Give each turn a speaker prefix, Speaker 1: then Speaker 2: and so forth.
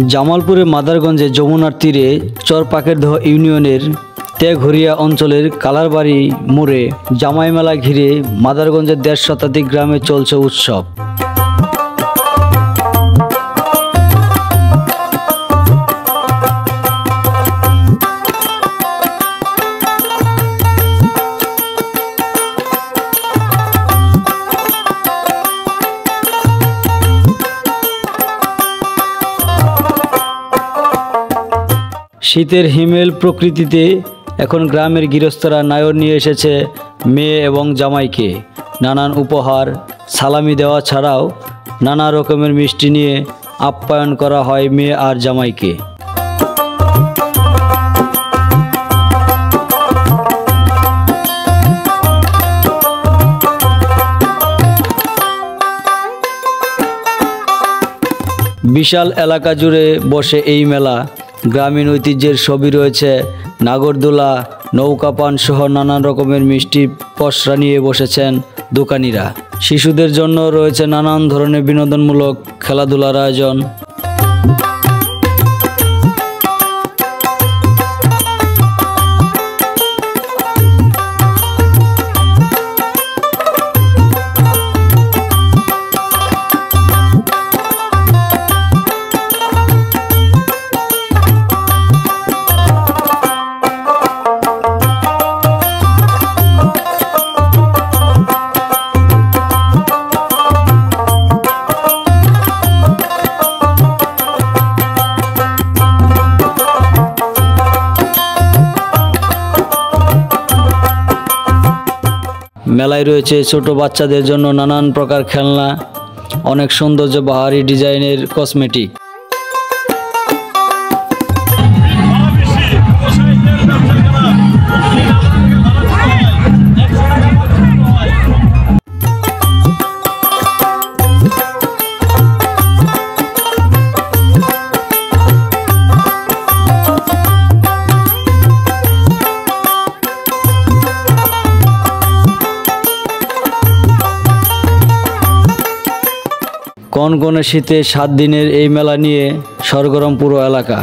Speaker 1: জামালপুরে মাদারগঞ্জে যমুনার তীরে চরপাকেরদহ ইউনিয়নের তেঘরিয়া অঞ্চলের কালারবাড়ি মোড়ে জামাই মেলা ঘিরে মাদারগঞ্জের ১.৫ শতাধিক গ্রামে চলছে উৎসব। শীতের হিমেল প্রকৃতিতে এখন গ্রামের গৃহস্থরা নায়র নিয়ে এসেছে মেয়ে এবং জামাইকে। নানান উপহার সালামি দেওয়া ছাড়াও নানা রকমের মিষ্টি নিয়ে আপ্যায়ন করা হয় মেয়ে আর জামাইকে। বিশাল এলাকা জুড়ে বসে এই মেলা। গ্রামীণ ঐতিহ্যের ছবি রয়েছে, নাগরদোলা, নৌকাপান সহ নানান রকমের মিষ্টি পসরা নিয়ে বসেছেন দোকানিরা। শিশুদের জন্য রয়েছে নানান ধরনের বিনোদনমূলক খেলাধুলার আয়োজন। মেলায় রয়েছে ছোট বাচ্চাদের জন্য নানান প্রকার খেলনা, অনেক সৌন্দর্য বাহারি ডিজাইনের কসমেটিক। কনকনে শীতে 7 দিনের এই মেলা নিয়ে সরগরম পুরো এলাকা।